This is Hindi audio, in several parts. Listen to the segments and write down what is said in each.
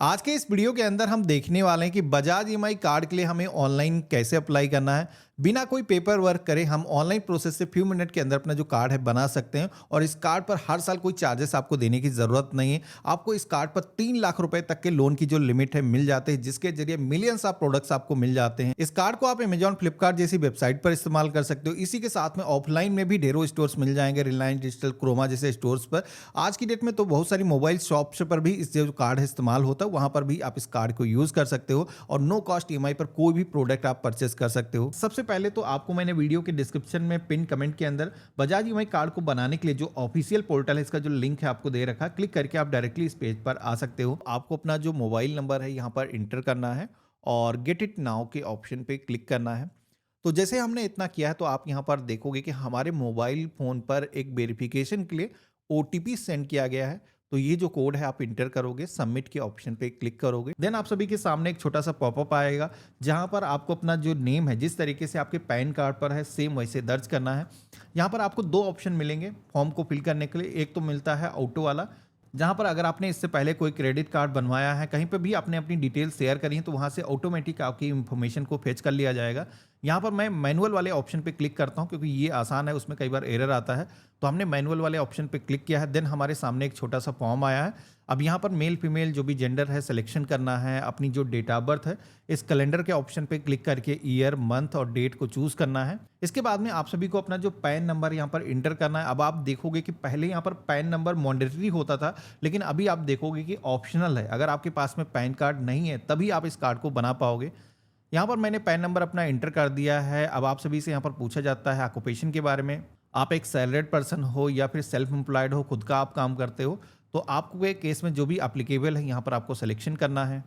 आज के इस वीडियो के अंदर हम देखने वाले हैं कि बजाज ईएमआई कार्ड के लिए हमें ऑनलाइन कैसे अप्लाई करना है। बिना कोई पेपर वर्क करे हम ऑनलाइन प्रोसेस से फ्यू मिनट के अंदर अपना जो कार्ड है बना सकते हैं और इस कार्ड पर हर साल कोई चार्जेस आपको देने की ज़रूरत नहीं है। आपको इस कार्ड पर 3 लाख रुपए तक के लोन की जो लिमिट है मिल जाते हैं, जिसके जरिए मिलियंस ऑफ प्रोडक्ट्स आपको मिल जाते हैं। इस कार्ड को आप अमेजॉन, फ्लिपकार्ट जैसी वेबसाइट पर इस्तेमाल कर सकते हो। इसी के साथ में ऑफलाइन में भी ढेरों स्टोर्स मिल जाएंगे, रिलायंस डिजिटल, क्रोमा जैसे स्टोर्स पर। आज की डेट में तो बहुत सारी मोबाइल शॉप्स पर भी इस जो कार्ड है इस्तेमाल होता है, वहां पर भी आप इस कार्ड को यूज कर सकते हो और नो कॉस्ट ईएमआई पर कोई भी प्रोडक्ट आप परचेस कर सकते हो। सबसे पहले तो आपको मैंने वीडियो के डिस्क्रिप्शन में पिन कमेंट के अंदर बजाज ईएमआई कार्ड को बनाने के लिए जो ऑफिशियल पोर्टल है, इसका जो लिंक है आपको दे रखा, क्लिक करके आप डायरेक्टली इस पेज पर आ सकते हो। आपको अपना जो मोबाइल नंबर है यहाँ पर इंटर करना है और गेट इट नाउ के ऑप्शन पे क्लिक करना है। तो जैसे हमने इतना किया है तो आप यहाँ पर देखोगे कि हमारे मोबाइल फोन पर एक वेरिफिकेशन के लिए ओटीपी सेंड किया गया है। तो ये जो कोड है आप इंटर करोगे, सबमिट के ऑप्शन पे क्लिक करोगे, देन आप सभी के सामने एक छोटा सा पॉपअप आएगा जहां पर आपको अपना जो नेम है जिस तरीके से आपके पैन कार्ड पर है सेम वैसे दर्ज करना है। यहाँ पर आपको दो ऑप्शन मिलेंगे फॉर्म को फिल करने के लिए। एक तो मिलता है ऑटो वाला, जहां पर अगर आपने इससे पहले कोई क्रेडिट कार्ड बनवाया है, कहीं पे भी आपने अपनी डिटेल शेयर करी है, तो वहां से ऑटोमेटिक आपकी इन्फॉर्मेशन को फेच कर लिया जाएगा। यहाँ पर मैं मैनुअल वाले ऑप्शन पे क्लिक करता हूँ क्योंकि ये आसान है, उसमें कई बार एरर आता है। तो हमने मैनुअल वाले ऑप्शन पे क्लिक किया है, देन हमारे सामने एक छोटा सा फॉर्म आया है। अब यहाँ पर मेल फीमेल जो भी जेंडर है सिलेक्शन करना है, अपनी जो डेट ऑफ बर्थ है इस कैलेंडर के ऑप्शन पे क्लिक करके ईयर, मंथ और डेट को चूज करना है। इसके बाद में आप सभी को अपना जो पैन नंबर यहाँ पर इंटर करना है। अब आप देखोगे कि पहले यहाँ पर पैन नंबर मैंडेटरी होता था, लेकिन अभी आप देखोगे कि ऑप्शनल है। अगर आपके पास में पैन कार्ड नहीं है तभी आप इस कार्ड को बना पाओगे। यहाँ पर मैंने पैन नंबर अपना इंटर कर दिया है। अब आप सभी से यहाँ पर पूछा जाता है ऑक्यूपेशन के बारे में। आप एक सैलरीड पर्सन हो या फिर सेल्फ एम्प्लॉयड हो, खुद का आप काम करते हो, तो आपके केस में जो भी एप्लीकेबल है यहाँ पर आपको सिलेक्शन करना है।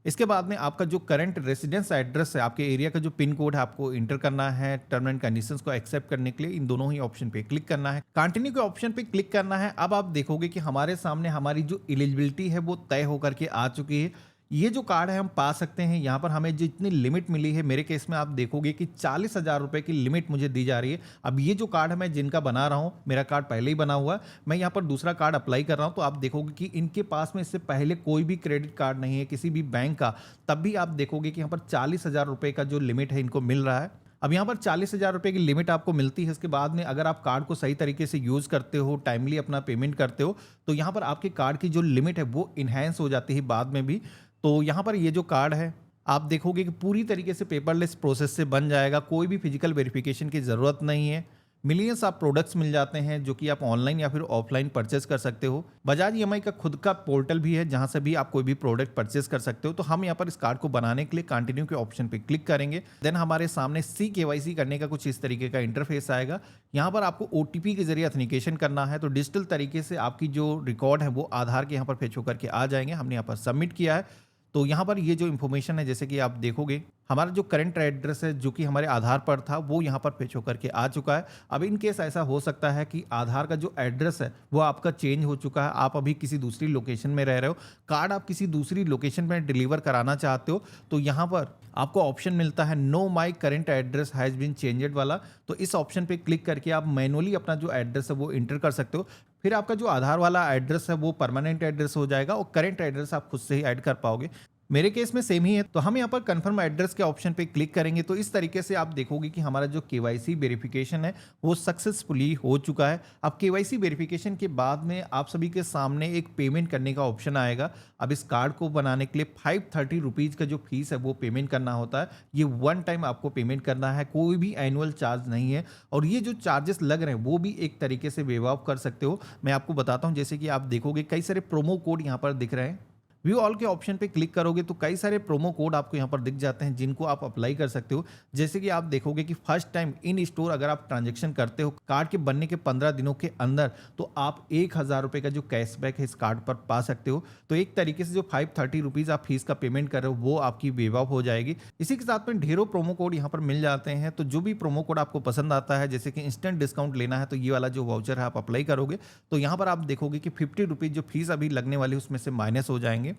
इसके बाद में आपका जो करंट रेजिडेंस एड्रेस है, आपके एरिया का जो पिन कोड है आपको इंटर करना है। टर्म एंड कंडीशंस को एक्सेप्ट करने के लिए इन दोनों ही ऑप्शन पे क्लिक करना है। कंटिन्यू के ऑप्शन पे क्लिक करना है। अब आप देखोगे कि हमारे सामने हमारी जो एलिजिबिलिटी है वो तय होकर के आ चुकी है। ये जो कार्ड है हम पा सकते हैं। यहाँ पर हमें जितनी लिमिट मिली है, मेरे केस में आप देखोगे कि 40,000 रुपए की लिमिट मुझे दी जा रही है। अब ये जो कार्ड है मैं जिनका बना रहा हूँ, मेरा कार्ड पहले ही बना हुआ है, मैं यहाँ पर दूसरा कार्ड अप्लाई कर रहा हूँ, तो आप देखोगे कि इनके पास में इससे पहले कोई भी क्रेडिट कार्ड नहीं है किसी भी बैंक का। तब भी आप देखोगे कि यहाँ पर 40,000 रुपए का जो लिमिट है इनको मिल रहा है। अब यहाँ पर 40,000 रुपए की लिमिट आपको मिलती है। इसके बाद में अगर आप कार्ड को सही तरीके से यूज करते हो, टाइमली अपना पेमेंट करते हो, तो यहाँ पर आपके कार्ड की जो लिमिट है वो इन्हेंस हो जाती है बाद में भी। तो यहाँ पर ये जो कार्ड है आप देखोगे कि पूरी तरीके से पेपरलेस प्रोसेस से बन जाएगा। कोई भी फिजिकल वेरिफिकेशन की ज़रूरत नहीं है। मिलियंस ऑफ प्रोडक्ट्स मिल जाते हैं जो कि आप ऑनलाइन या फिर ऑफलाइन परचेस कर सकते हो। बजाज ईएमआई का खुद का पोर्टल भी है जहां से भी आप कोई भी प्रोडक्ट परचेस कर सकते हो। तो हम यहाँ पर इस कार्ड को बनाने के लिए कंटिन्यू के ऑप्शन पे क्लिक करेंगे, देन हमारे सामने सी केवाईसी करने का कुछ इस तरीके का इंटरफेस आएगा। यहाँ पर आपको ओटीपी के जरिए ऑथेंटिकेशन करना है। तो डिजिटल तरीके से आपकी जो रिकॉर्ड है वो आधार के यहाँ पर फेच होकर के आ जाएंगे। हमने यहाँ पर सबमिट किया है। तो यहाँ पर ये जो इन्फॉर्मेशन है, जैसे कि आप देखोगे हमारा जो करंट एड्रेस है जो कि हमारे आधार पर था वो यहाँ पर फेच होकर के आ चुका है। अब इन केस ऐसा हो सकता है कि आधार का जो एड्रेस है वो आपका चेंज हो चुका है, आप अभी किसी दूसरी लोकेशन में रह रहे हो, कार्ड आप किसी दूसरी लोकेशन में डिलीवर कराना चाहते हो, तो यहाँ पर आपको ऑप्शन मिलता है no my current address has been changed वाला। तो इस ऑप्शन पे क्लिक करके आप मैनुअली अपना जो एड्रेस है वो इंटर कर सकते हो। फिर आपका जो आधार वाला एड्रेस है वो परमानेंट एड्रेस हो जाएगा और करेंट एड्रेस आप खुद से ही ऐड कर पाओगे। मेरे केस में सेम ही है। तो हम यहाँ पर कंफर्म एड्रेस के ऑप्शन पे क्लिक करेंगे तो इस तरीके से आप देखोगे कि हमारा जो केवाईसी वेरिफिकेशन है वो सक्सेसफुली हो चुका है। अब केवाईसी वेरिफिकेशन के बाद में आप सभी के सामने एक पेमेंट करने का ऑप्शन आएगा। अब इस कार्ड को बनाने के लिए 530 रुपीज़ का जो फीस है वो पेमेंट करना होता है। ये वन टाइम आपको पेमेंट करना है, कोई भी एनुअल चार्ज नहीं है। और ये जो चार्जेस लग रहे हैं वो भी एक तरीके से वेव ऑफ कर सकते हो। मैं आपको बताता हूँ, जैसे कि आप देखोगे कई सारे प्रोमो कोड यहाँ पर दिख रहे हैं। व्यू ऑल के ऑप्शन पे क्लिक करोगे तो कई सारे प्रोमो कोड आपको यहाँ पर दिख जाते हैं जिनको आप अप्लाई कर सकते हो। जैसे कि आप देखोगे कि फर्स्ट टाइम इन स्टोर अगर आप ट्रांजैक्शन करते हो कार्ड के बनने के 15 दिनों के अंदर, तो आप 1,000 रुपये का जो कैशबैक है इस कार्ड पर पा सकते हो। तो एक तरीके से जो 530 रुपीज़ आप फीस का पेमेंट कर रहे हो वो आपकी वेव ऑफ हो जाएगी। इसी के साथ में ढेरों प्रोमो कोड यहाँ पर मिल जाते हैं। तो जो भी प्रोमो कोड आपको पसंद आता है, जैसे कि इंस्टेंट डिस्काउंट लेना है, तो ये वाला जो वाउचर है आप अप्लाई करोगे तो यहाँ पर आप देखोगे कि 50 रुपीज़ जो फीस अभी लगने वाली है उसमें से माइनस हो जाएंगे।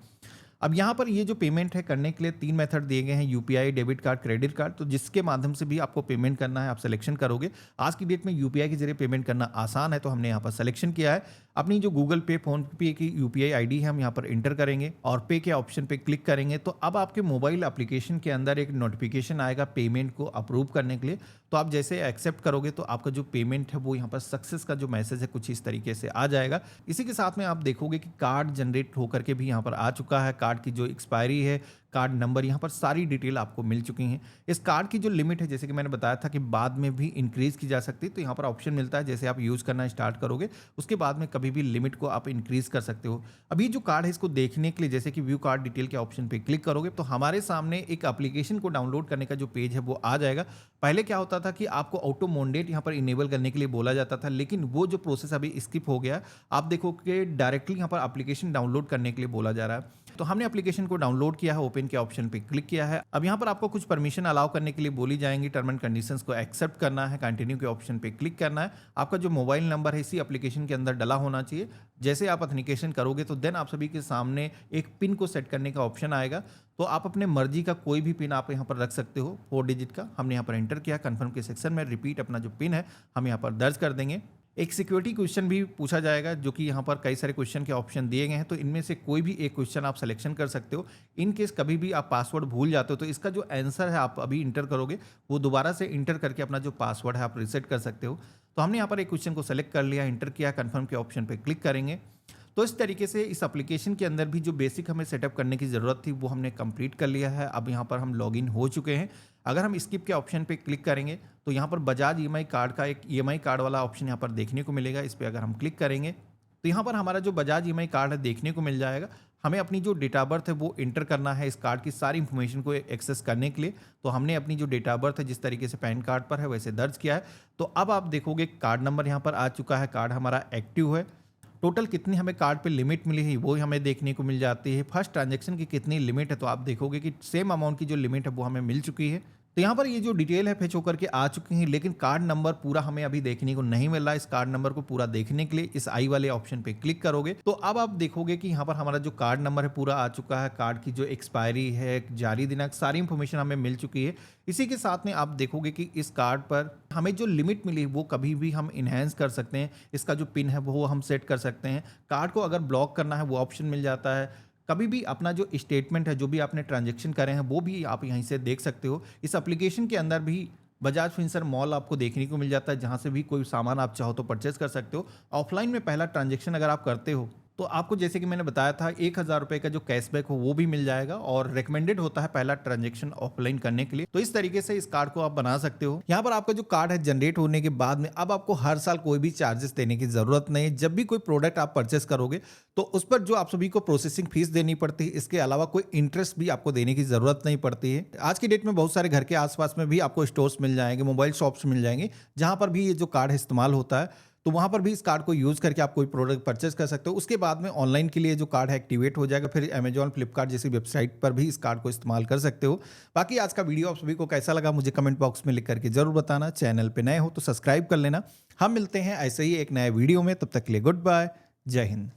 अब यहाँ पर ये जो पेमेंट है करने के लिए 3 मेथड दिए गए हैं, UPI, debit card, credit card. तो जिसके माध्यम से भी आपको पेमेंट करना है आप सिलेक्शन करोगे। आज की डेट में यूपीआई के जरिए पेमेंट करना आसान है, तो हमने यहाँ पर सिलेक्शन किया है। अपनी जो गूगल पे, फोन पे की यूपीआई आईडी है हम यहाँ पर एंटर करेंगे और पे के ऑप्शन पे क्लिक करेंगे। तो अब आपके मोबाइल एप्लीकेशन के अंदर एक नोटिफिकेशन आएगा पेमेंट को अप्रूव करने के लिए। तो आप जैसे एक्सेप्ट करोगे तो आपका जो पेमेंट है वो यहाँ पर सक्सेस का जो मैसेज है कुछ इस तरीके से आ जाएगा। इसी के साथ में आप देखोगे कि कार्ड जनरेट होकर के भी यहाँ पर आ चुका है। कार्ड की जो एक्सपायरी है, कार्ड नंबर, यहाँ पर सारी डिटेल आपको मिल चुकी हैं। इस कार्ड की जो लिमिट है, जैसे कि मैंने बताया था कि बाद में भी इंक्रीज की जा सकती है, तो यहाँ पर ऑप्शन मिलता है जैसे आप यूज़ करना स्टार्ट करोगे उसके बाद में कभी भी लिमिट को आप इंक्रीज कर सकते हो। अभी जो कार्ड है इसको देखने के लिए जैसे कि व्यू कार्ड डिटेल के ऑप्शन पे क्लिक करोगे तो हमारे सामने एक एप्लीकेशन को डाउनलोड करने का जो पेज है वो आ जाएगा। पहले क्या होता था कि आपको ऑटो मोडेट यहाँ पर इनेबल करने के लिए बोला जाता था, लेकिन वो जो प्रोसेस अभी स्किप हो गया। आप देखो कि डायरेक्टली यहाँ पर एप्लीकेशन डाउनलोड करने के लिए बोला जा रहा है। तो हमने एप्लीकेशन को डाउनलोड किया है, ओपन के ऑप्शन पे क्लिक किया है। अब यहाँ पर आपको कुछ परमिशन अलाउ करने के लिए बोली जाएंगी, टर्म एंड कंडीशंस को एक्सेप्ट करना है, कंटिन्यू के ऑप्शन पे क्लिक करना है। आपका जो मोबाइल नंबर है इसी एप्लीकेशन के अंदर डला होना चाहिए। जैसे आप ऑथेंटिकेशन करोगे तो देन आप सभी के सामने एक पिन को सेट करने का ऑप्शन आएगा। तो आप अपने मर्जी का कोई भी पिन आप यहाँ पर रख सकते हो, 4 डिजिट का। हमने यहाँ पर एंटर किया, कंफर्म के सेक्शन में रिपीट अपना जो पिन है हम यहाँ पर दर्ज कर देंगे। एक सिक्योरिटी क्वेश्चन भी पूछा जाएगा, जो कि यहाँ पर कई सारे क्वेश्चन के ऑप्शन दिए गए हैं, तो इनमें से कोई भी एक क्वेश्चन आप सिलेक्शन कर सकते हो। इन केस कभी भी आप पासवर्ड भूल जाते हो तो इसका जो आंसर है आप अभी इंटर करोगे वो दोबारा से इंटर करके अपना जो पासवर्ड है आप रीसेट कर सकते हो। तो हमने यहाँ पर एक क्वेश्चन को सेलेक्ट कर लिया, इंटर किया, कन्फर्म के ऑप्शन पर क्लिक करेंगे। तो इस तरीके से इस एप्लीकेशन के अंदर भी जो बेसिक हमें सेटअप करने की ज़रूरत थी वो हमने कंप्लीट कर लिया है। अब यहाँ पर हम लॉगिन हो चुके हैं। अगर हम स्किप के ऑप्शन पे क्लिक करेंगे तो यहाँ पर बजाज ईएमआई कार्ड का एक ईएमआई कार्ड वाला ऑप्शन यहाँ पर देखने को मिलेगा। इस पर अगर हम क्लिक करेंगे तो यहाँ पर हमारा जो बजाज ईएमआई कार्ड है देखने को मिल जाएगा। हमें अपनी जो डेट ऑफ बर्थ है वो इंटर करना है इस कार्ड की सारी इन्फॉर्मेशन को एक्सेस करने के लिए। तो हमने अपनी जो डेट ऑफ बर्थ है जिस तरीके से पैन कार्ड पर है वैसे दर्ज किया है। तो अब आप देखोगे कार्ड नंबर यहाँ पर आ चुका है, कार्ड हमारा एक्टिव है। टोटल कितनी हमें कार्ड पे लिमिट मिली है वो हमें देखने को मिल जाती है। फर्स्ट ट्रांजैक्शन की कितनी लिमिट है तो आप देखोगे कि सेम अमाउंट की जो लिमिट है वो हमें मिल चुकी है। तो यहाँ पर ये जो डिटेल है फेच होकर के आ चुकी है, लेकिन कार्ड नंबर पूरा हमें अभी देखने को नहीं मिल रहा है। इस कार्ड नंबर को पूरा देखने के लिए इस आई वाले ऑप्शन पे क्लिक करोगे तो अब आप देखोगे कि यहाँ पर हमारा जो कार्ड नंबर है पूरा आ चुका है। कार्ड की जो एक्सपायरी है, जारी दिनांक, सारी इंफॉर्मेशन हमें मिल चुकी है। इसी के साथ में आप देखोगे कि इस कार्ड पर हमें जो लिमिट मिली वो कभी भी हम इन्हेंस कर सकते हैं। इसका जो पिन है वो हम सेट कर सकते हैं। कार्ड को अगर ब्लॉक करना है वो ऑप्शन मिल जाता है। कभी भी अपना जो स्टेटमेंट है, जो भी आपने ट्रांजैक्शन करे हैं वो भी आप यहीं से देख सकते हो। इस एप्लीकेशन के अंदर भी बजाज फिंसर मॉल आपको देखने को मिल जाता है, जहां से भी कोई सामान आप चाहो तो परचेस कर सकते हो। ऑफलाइन में पहला ट्रांजैक्शन अगर आप करते हो तो आपको जैसे कि मैंने बताया था 1000 रुपये का जो कैशबैक हो वो भी मिल जाएगा और रिकमेंडेड होता है पहला ट्रांजैक्शन ऑफलाइन करने के लिए। तो इस तरीके से इस कार्ड को आप बना सकते हो। यहाँ पर आपका जो कार्ड है जनरेट होने के बाद में अब आपको हर साल कोई भी चार्जेस देने की जरूरत नहीं है। जब भी कोई प्रोडक्ट आप परचेस करोगे तो उस पर जो आप सभी को प्रोसेसिंग फीस देनी पड़ती है, इसके अलावा कोई इंटरेस्ट भी आपको देने की जरूरत नहीं पड़ती है। आज की डेट में बहुत सारे घर के आसपास में भी आपको स्टोर्स मिल जाएंगे, मोबाइल शॉप्स मिल जाएंगे, जहां पर भी ये जो कार्ड है इस्तेमाल होता है। तो वहां पर भी इस कार्ड को यूज करके आप कोई प्रोडक्ट परचेस कर सकते हो। उसके बाद में ऑनलाइन के लिए जो कार्ड है एक्टिवेट हो जाएगा। फिर अमेजॉन, फ्लिपकार्ट जैसी वेबसाइट पर भी इस कार्ड को इस्तेमाल कर सकते हो। बाकी आज का वीडियो आप सभी को कैसा लगा मुझे कमेंट बॉक्स में लिख करके जरूर बताना। चैनल पे नए हो तो सब्सक्राइब कर लेना। हम मिलते हैं ऐसे ही एक नए वीडियो में, तब तक के लिए गुड बाय, जय हिंद।